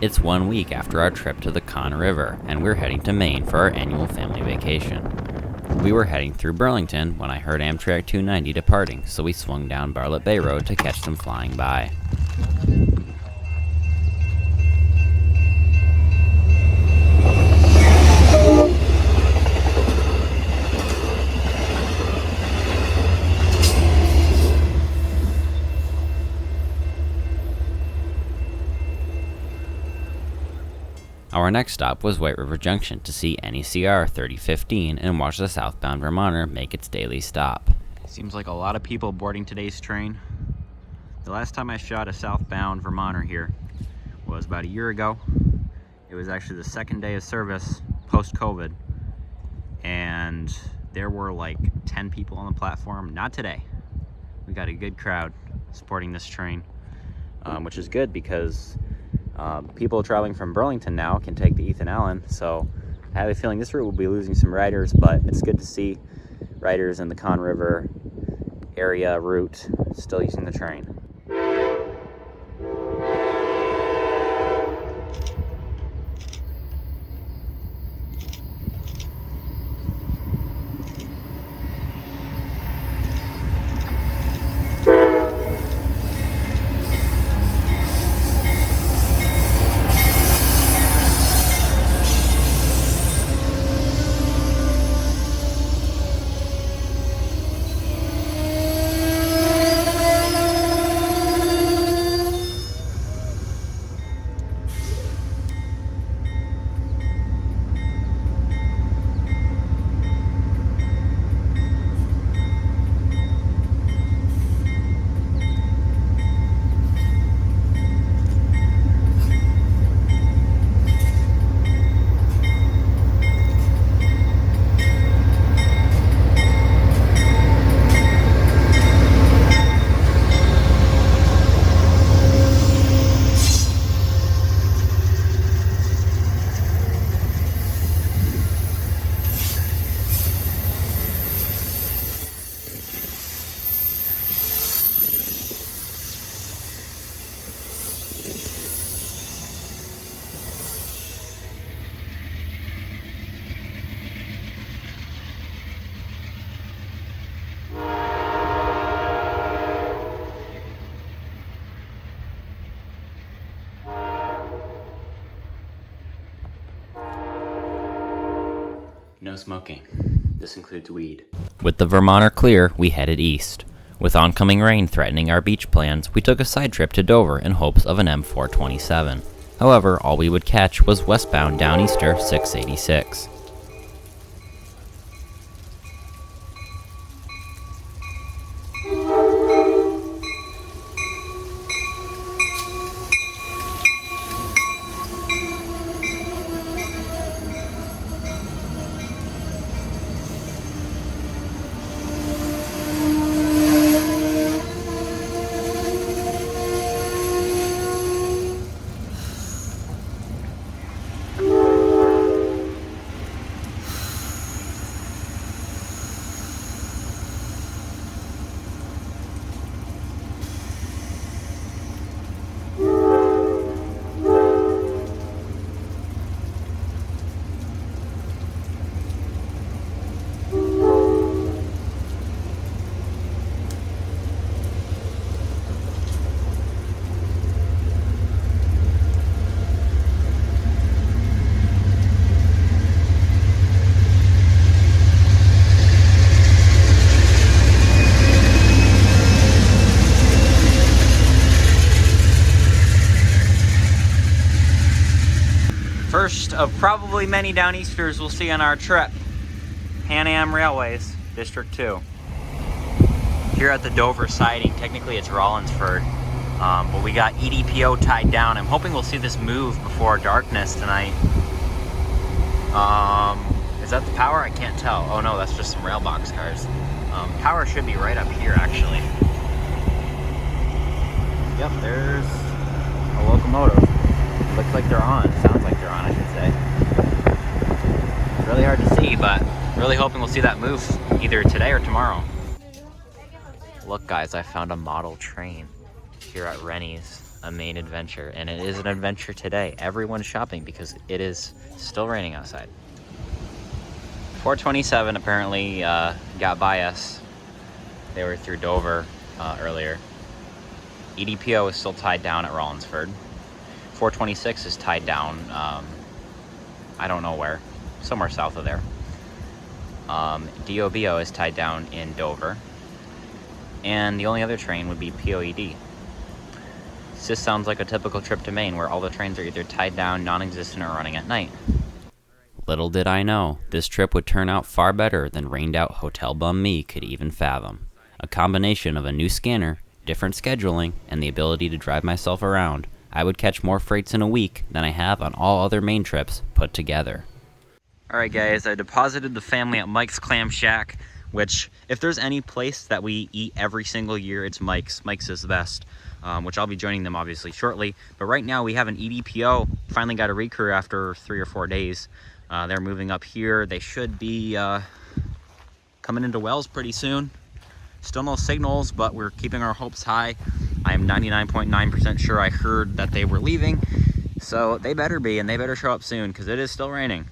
It's 1 week after our trip to the Conn River, and we're heading to Maine for our annual family vacation. We were heading through Burlington when I heard Amtrak 290 departing, so we swung down Bartlett Bay Road to catch them flying by. Our next stop was White River Junction to see NECR 3015 and watch the southbound Vermonter make its daily stop. Seems like a lot of people boarding today's train. The last time I shot a southbound Vermonter here was about a year ago. It was actually the second day of service post-COVID, and there were like 10 people on the platform. Not today. We got a good crowd supporting this train, which is good because people traveling from Burlington now can take the Ethan Allen, so I have a feeling this route will be losing some riders, but it's good to see riders in the Conn River area route still using the train. No smoking. This includes weed. With the Vermonter clear, we headed east. With oncoming rain threatening our beach plans, we took a side trip to Dover in hopes of an M427. However, all we would catch was westbound Downeaster 686. First of probably many Downeasters we'll see on our trip. Pan Am Railways, District 2. Here at the Dover siding, technically it's Rollinsford, but we got EDPO tied down. I'm hoping we'll see this move before darkness tonight. Is that the power? I can't tell. Oh no, that's just some rail box cars. Power should be right up here actually. Yep, there's a locomotive. Looks like they're on. Sounds like they're on, I should say. It's really hard to see, but really hoping we'll see that move either today or tomorrow. Look guys, I found a model train here at Rennie's. a Maine adventure, and it is an adventure today. Everyone's shopping because it is still raining outside. 427 apparently got by us. They were through Dover earlier. EDPO is still tied down at Rollinsford. 426 is tied down, I don't know where, somewhere south of there. DOBO is tied down in Dover. And the only other train would be POED. This just sounds like a typical trip to Maine where all the trains are either tied down, non-existent, or running at night. Little did I know, this trip would turn out far better than rained-out hotel bum me could even fathom. A combination of a new scanner, different scheduling, and the ability to drive myself around, I would catch more freights in a week than I have on all other Maine trips put together. Alright guys, I deposited the family at Mike's Clam Shack, which, if there's any place that we eat every single year, it's Mike's. Mike's is the best, which I'll be joining them obviously shortly. But right now we have an EDPO, finally got a recrew after 3 or 4 days. They're moving up here. They should be coming into Wells pretty soon. Still no signals, but we're keeping our hopes high. I'm 99.9% sure I heard that they were leaving. So they better be, and they better show up soon, because it is still raining.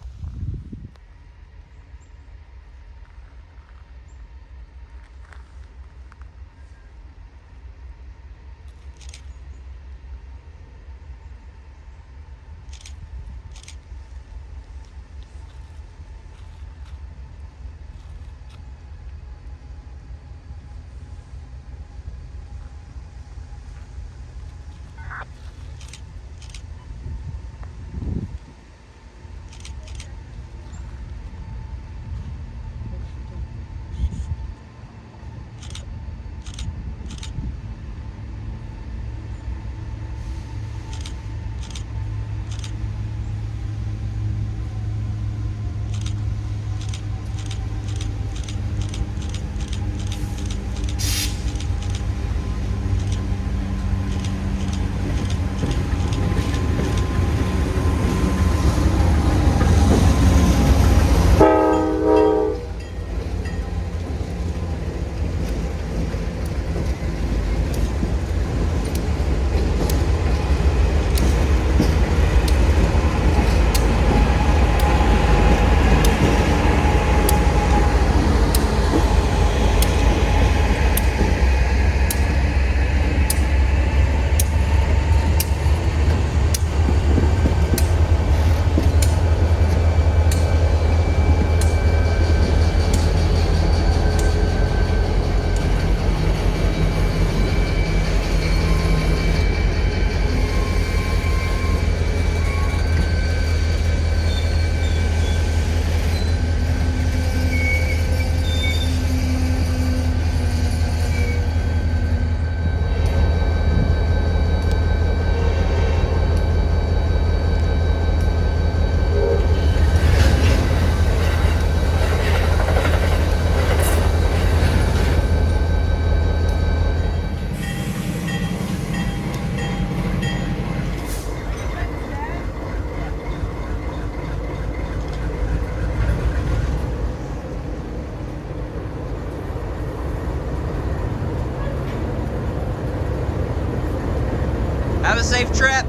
Have a safe trip.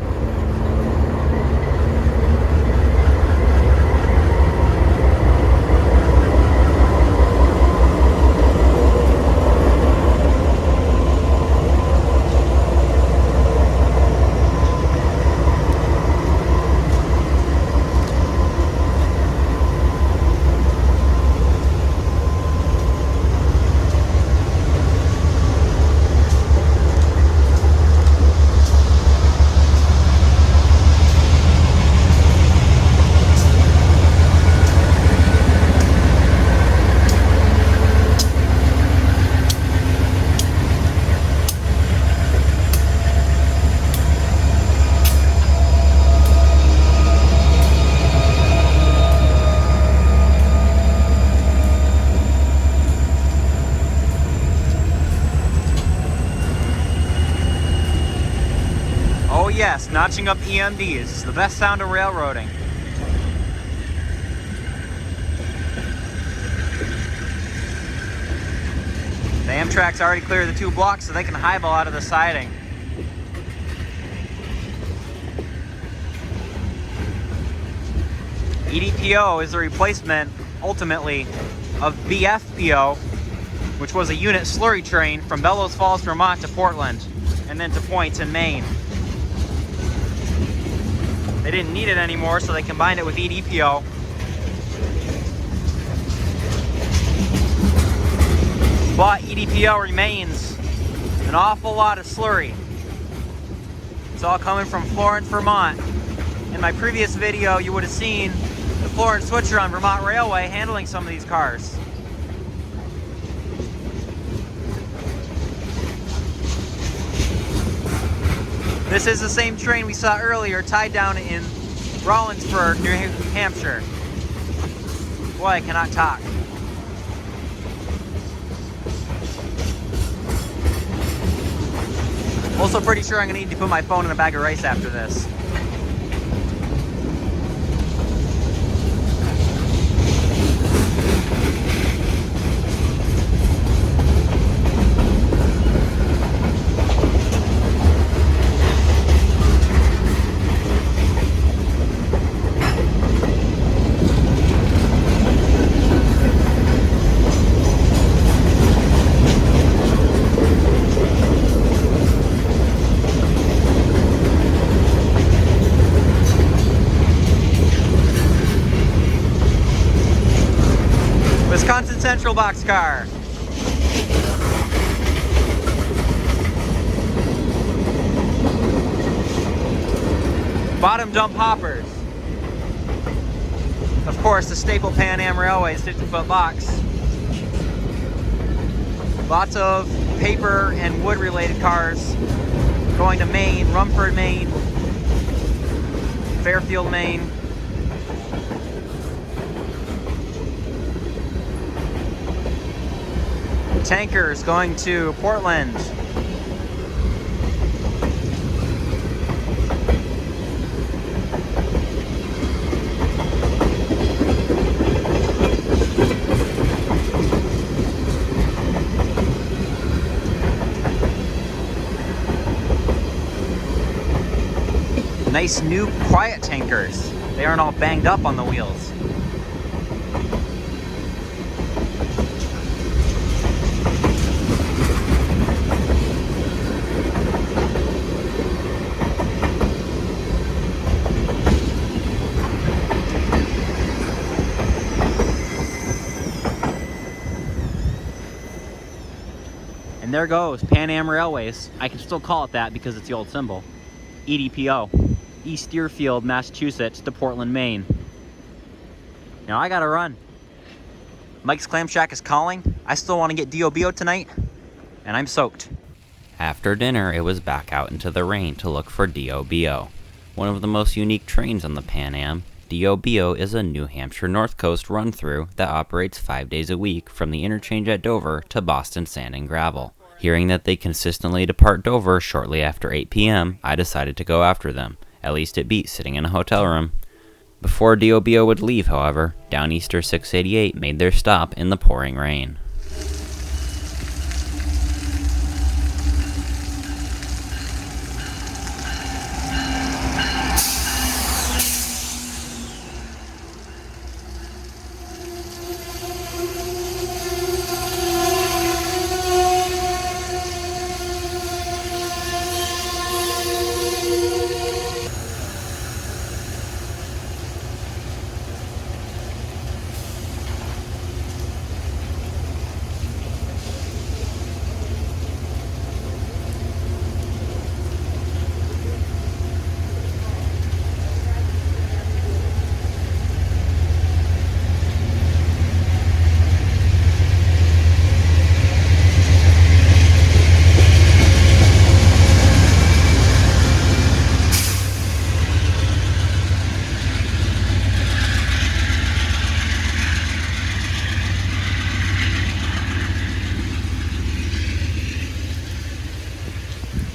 Yes, notching up EMDs. It's the best sound of railroading. The Amtrak's already cleared the 2 blocks so they can highball out of the siding. EDPO is the replacement, ultimately, of BFPO, which was a unit slurry train from Bellows Falls, Vermont to Portland, and then to Point in Maine. They didn't need it anymore, so they combined it with EDPO. But EDPO remains an awful lot of slurry. It's all coming from Florence, Vermont. In my previous video, you would have seen the Florence switcher on Vermont Railway handling some of these cars. This is the same train we saw earlier tied down in Rollinsford, New Hampshire. Boy, I cannot talk. Also pretty sure I'm gonna need to put my phone in a bag of rice after this. Wisconsin Central boxcar. Bottom dump hoppers. Of course, the staple Pan Am Railway's 50-foot box. Lots of paper and wood related cars going to Maine, Rumford, Maine, Fairfield, Maine. Tankers going to Portland. Nice new quiet tankers. They aren't all banged up on the wheels. And there goes Pan Am Railways. I can still call it that because it's the old symbol. EDPO. East Deerfield, Massachusetts to Portland, Maine. Now I gotta run. Mike's Clam Shack is calling. I still want to get DOBO tonight, and I'm soaked. After dinner, it was back out into the rain to look for DOBO. One of the most unique trains on the Pan Am, DOBO is a New Hampshire North Coast run-through that operates 5 days a week from the interchange at Dover to Boston Sand and Gravel. Hearing that they consistently depart Dover shortly after 8 p.m., I decided to go after them. At least it beat sitting in a hotel room. Before DOBO would leave, however, Downeaster 688 made their stop in the pouring rain.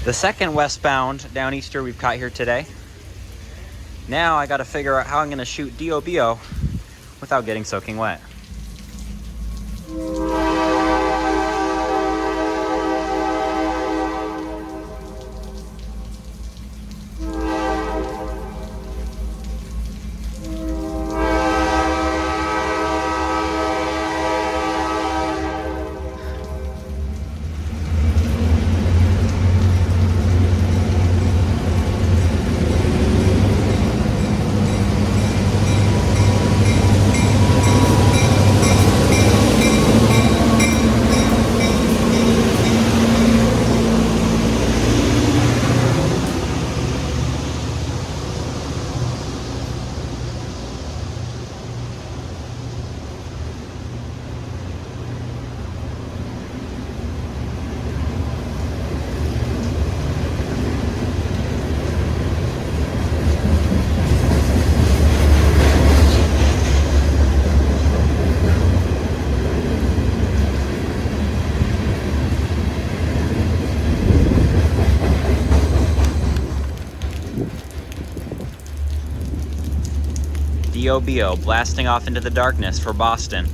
The second westbound Downeaster we've caught here today. Now I gotta figure out how I'm gonna shoot DOBO without getting soaking wet. DOBO blasting off into the darkness for Boston.